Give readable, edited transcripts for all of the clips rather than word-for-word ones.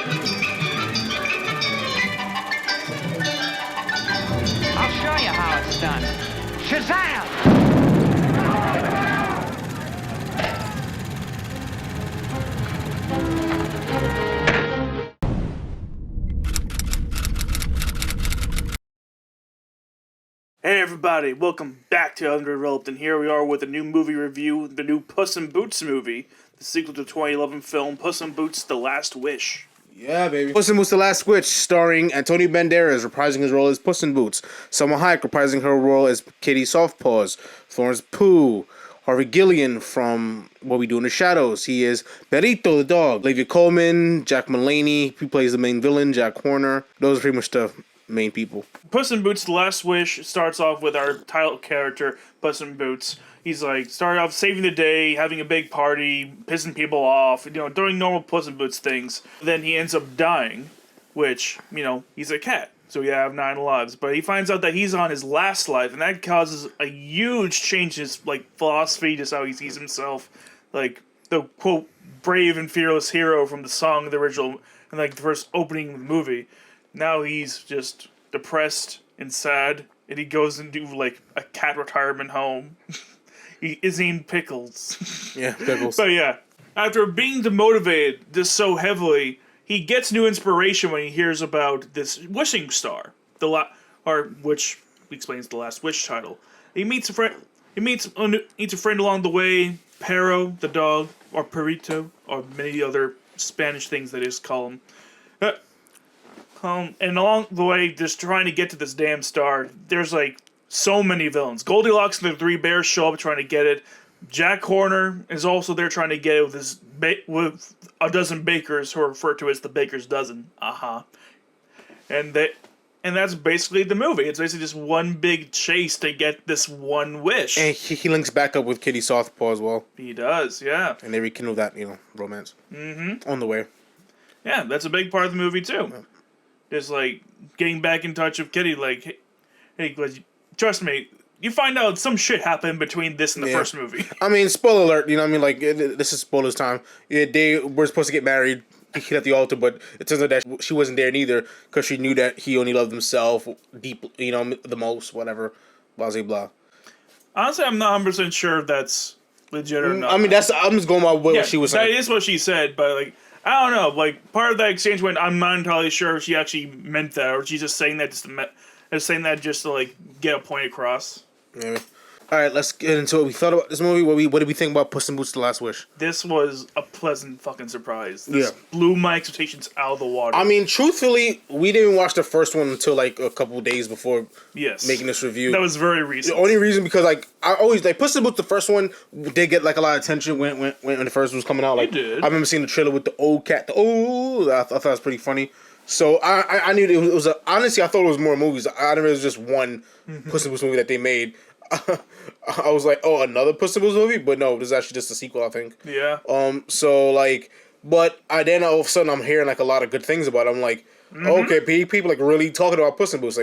I'll show you how it's done. Shazam! Hey everybody, welcome back to Underdeveloped, and here we are with a new movie review, the new Puss in Boots movie, the sequel to the 2011 film Puss in Boots: The Last Wish. Yeah, baby. Puss in Boots: The Last Wish, starring Antonio Banderas reprising his role as Puss in Boots, Salma Hayek reprising her role as Kitty Softpaws, Florence Pugh, Harvey Guillen from What We Do in the Shadows. He is Perito the dog. Olivia Colman, Jack Mulaney, he plays the main villain, Jack Horner. Those are pretty much the main people. Puss in Boots: The Last Wish starts off with our title character, Puss in Boots. He's started off saving the day, having a big party, pissing people off, doing normal Puss in Boots things. Then he ends up dying, which, he's a cat, so you have 9 lives. But he finds out that he's on his last life, and that causes a huge change in his, philosophy, just how he sees himself. The, quote, brave and fearless hero from the song, the original, and, the first opening of the movie. Now he's just depressed and sad, and he goes into, a cat retirement home. He is named Pickles. Yeah, Pickles. So yeah, after being demotivated just so heavily, he gets new inspiration when he hears about this wishing star, which explains the Last Wish title. He meets a friend. He meets a friend along the way, Pero the dog, or Perito, or many other Spanish things they just call him. And along the way, just trying to get to this damn star, there's so many villains. Goldilocks and the 3 bears show up trying to get it. Jack Horner is also there trying to get it with a dozen bakers who are referred to as the Baker's Dozen. And that's basically the movie. It's basically just one big chase to get this one wish. And he links back up with Kitty Softpaw as well. He does, yeah. And they rekindle that, romance. On the way. Yeah, that's a big part of the movie too. Yeah. Just getting back in touch with Kitty, hey, trust me, you find out some shit happened between this and the first movie. I mean, spoiler alert, this is spoilers time. Yeah, they were supposed to get married at the altar, but it turns out that she wasn't there neither, because she knew that he only loved himself deeply, the most, whatever, blah, blah, blah. Honestly, I'm not 100% sure if that's legit or not. I mean, I'm just going by what she was saying. That is what she said, but, I don't know, part of that exchange when I'm not entirely sure if she actually meant that, or she's just saying that just to get a point across. Yeah. All right, let's get into what we thought about this movie. What did we think about Puss in Boots: The Last Wish? This was a pleasant fucking surprise. This blew my expectations out of the water. I mean, truthfully, we didn't watch the first one until a couple of days before making this review. That was very recent. The only reason because I always Puss in Boots, the first one did get a lot of attention when the first one was coming out. It did. I remember seeing the trailer with the old cat. I thought that was pretty funny. So I knew it was honestly I thought it was more movies. I didn't realize it was just one Puss in Boots movie that they made. I was oh, another Puss in Boots movie, but no, this is actually just a sequel, I think. Yeah. So but then all of a sudden I'm hearing a lot of good things about it. I'm okay, people really talking about Puss in Boots.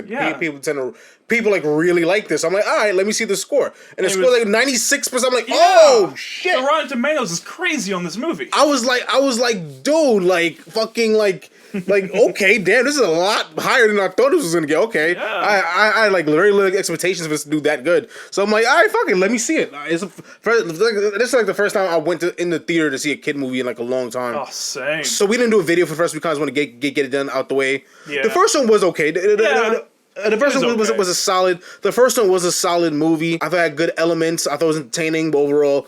People really like this. I'm all right, let me see the score. And the score 96%. I'm oh shit. The Rotten Tomatoes is crazy on this movie. I was dude, fucking okay, damn, this is a lot higher than I thought this was gonna get. Okay, yeah. I had very little expectations for this to do that good. So I'm all right, fuck it, let me see it. This is the first time I went in the theater to see a kid movie in a long time. Oh, same. So we didn't do a video for the first because I want to get it done out the way. Yeah. The first one was okay. The first one was a solid. The first one was a solid movie. I thought it had good elements. I thought it was entertaining, but overall,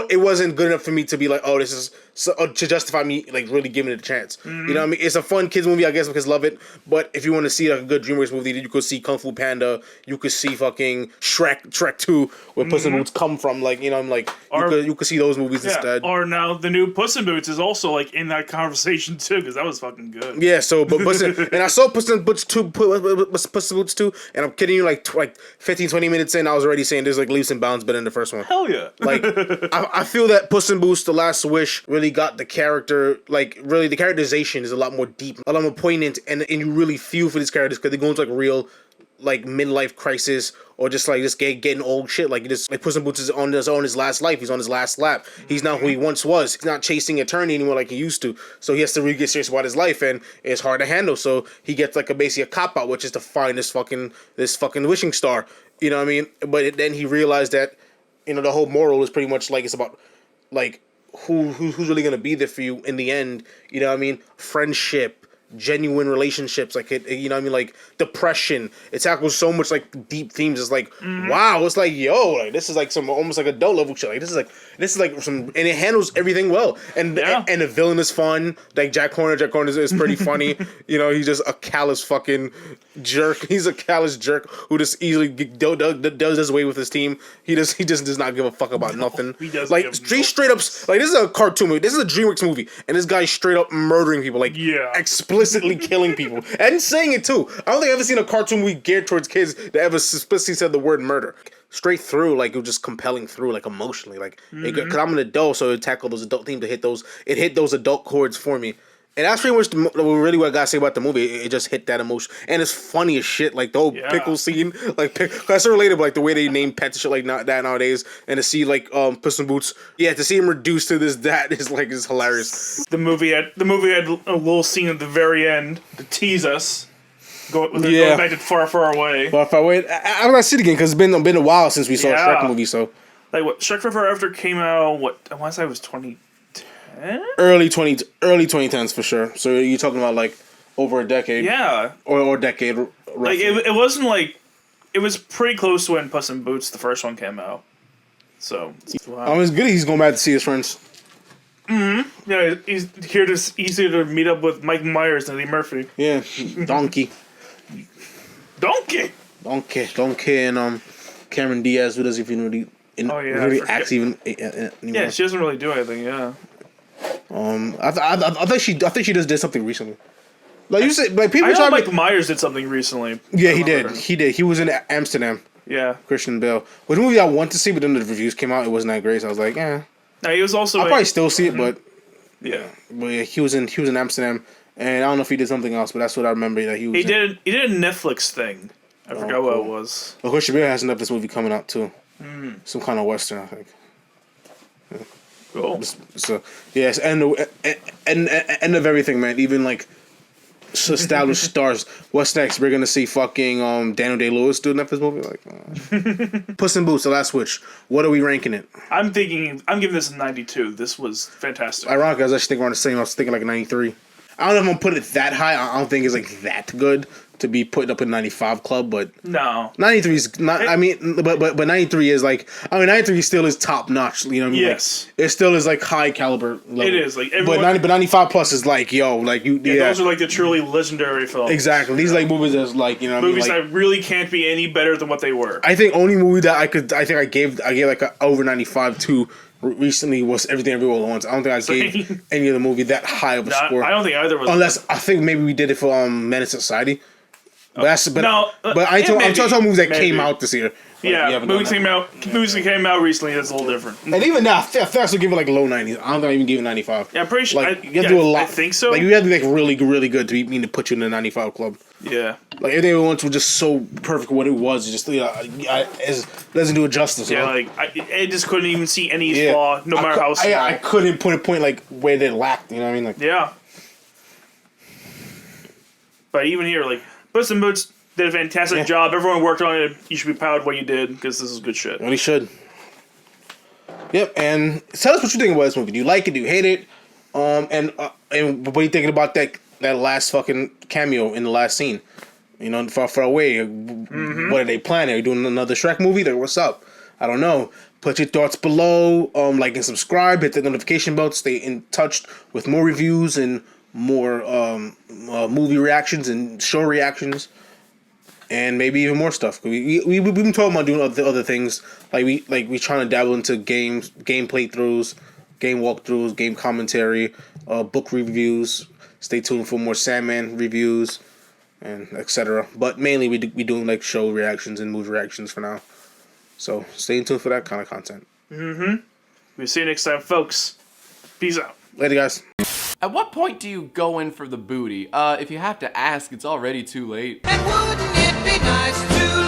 it wasn't good enough for me to be oh, this is to justify me really giving it a chance. You know what I mean? It's a fun kids movie, I guess, because love it. But if you want to see a good DreamWorks movie, you could see Kung Fu Panda. You could see fucking Shrek 2, where Puss in Boots come from. You could see those movies instead. Or now the new Puss in Boots is also in that conversation too, because that was fucking good. Yeah. So, but and I saw Puss in Boots 2, Puss in Boots 2, and I'm kidding you, 15-20 minutes in, I was already saying there's leaps and bounds better than the first one. Hell yeah. I feel that Puss in Boots: The Last Wish really got the character, really the characterization is a lot more deep, a lot more poignant, and you really feel for these characters because they go into real like midlife crisis or just getting old shit. Like Puss in Boots is on his last life. He's on his last lap. He's not who he once was. He's not chasing eternity anymore like he used to. So he has to really get serious about his life, and it's hard to handle. So he gets like basically a cop out, which is to find this fucking wishing star. You know what I mean? But then he realized that, you know, the whole moral is pretty much like it's about like who's really gonna be there for you in the end. You know what I mean? Friendship, genuine relationships, like you know what I mean, like depression. It tackles so much like deep themes. It's like wow, it's like like this is like some almost like adult level shit. Like this is like some, and it handles everything well. And and the villain is fun. Like Jack Horner is pretty funny. You know, he's just a callous fucking jerk. He's a callous jerk who just easily does his way with his team. He just does not give a fuck about nothing. He does like straight up like this is a cartoon movie. This is a DreamWorks movie, and this guy's straight up murdering people. Like explicitly killing people and saying it too. I don't think I've ever seen a cartoon movie geared towards kids that ever explicitly said the word murder. Straight through, like it was just compelling through, like emotionally, like because I'm an adult, so it tackled those adult themes. It hit those adult chords for me. And that's pretty much really what I gotta say about the movie. It just hit that emotion, and it's funny as shit. Like the whole pickle scene, like that's relatable. Like the way they name pets and shit like that nowadays, and to see like Puss in Boots, to see him reduced to this is hilarious. The movie had a little scene at the very end to tease us. Going back to far away. Far away. I gotta see it again because it's been a while since we saw a Shrek movie. So like what Shrek Forever After came out? What I want to say it was 2010. Early 2010s for sure. So you're talking about like over a decade. Yeah. Or decade. Roughly. Like it wasn't like it was pretty close to when Puss in Boots the first one came out. So wow. It's good he's going back to see his friends. Yeah, he's here to meet up with Mike Myers and Eddie Murphy. Yeah, Donkey, and Cameron Diaz, who doesn't even really act even. Yeah, she doesn't really do anything. Yeah. I think she just did something recently. Like you said, like people. I know Mike Myers did something recently. Yeah, he did. He was in Amsterdam. Yeah. Christian Bale. Which movie I want to see, but then the reviews came out. It wasn't that great. So I was like, No, he was also. I'll probably still see it, but yeah. But yeah, he was in Amsterdam, and I don't know if he did something else, but that's what I remember that he was. He did a Netflix thing. I forgot what it was. Well, Christian Bale has a Netflix movie coming out too. Some kind of western, I think. Yeah. Cool. So yes, and of everything, man. Even like established stars. What's next? We're gonna see fucking Daniel Day-Lewis do a Netflix movie. Like Puss in Boots: The Last Witch. What are we ranking it? I'm giving this a 92. This was fantastic. Ironically, I was actually thinking around the same. I was thinking like a 93. I don't know if I'm gonna put it that high. I don't think it's like that good to be putting up in 95 club, but no, 93 is not. I mean, but 93 is like. I mean, 93 still is top notch. You know what I mean? Yes, like, it still is like high caliber level. It is like but 95 plus is like like you. Yeah, those are like the truly legendary films. Exactly. These like movies that's like movies like, that really can't be any better than what they were. I think only movie that I gave like a over 95 to. Recently was Everything Everywhere All at Once. I don't think I gave any of the movie that high of a score. I don't think either was. Unless I think maybe we did it for Menace Society. But I'm talking movies that came out this year. Yeah, movies that came out recently. That's a little different. And even now, I think I still give it like low 90s. I don't think I even give it 95. Yeah, I'm pretty sure. Like, you have to do a lot. I think so. Like you have to be like really, really good to to put you in the 95 club. Yeah. Like Everything Everywhere was just so perfect for what it was. It just doesn't do it justice. Yeah, like I just couldn't even see any flaw, no matter how small. I couldn't put a point like where they lacked. You know what I mean? Like yeah. But even here, like Puss in Boots did a fantastic job. Everyone worked on it. You should be proud of what you did because this is good shit. Well, you should. Yep, and tell us what you think about this movie. Do you like it? Do you hate it? And what are you thinking about that last fucking cameo in the last scene? You know, far away. What are they planning? Are you doing another Shrek movie? Like, what's up? I don't know. Put your thoughts below. Like and subscribe. Hit the notification bell. Stay in touch with more reviews and more movie reactions and show reactions. And maybe even more stuff. We've been talking about doing other things. We trying to dabble into game playthroughs, game walkthroughs, game commentary, book reviews. Stay tuned for more Sandman reviews, and etc. But mainly we doing like show reactions and movie reactions for now. So stay tuned for that kind of content. We'll see you next time, folks. Peace out. Later, guys. At what point do you go in for the booty? If you have to ask, it's already too late. And wouldn't it be nice to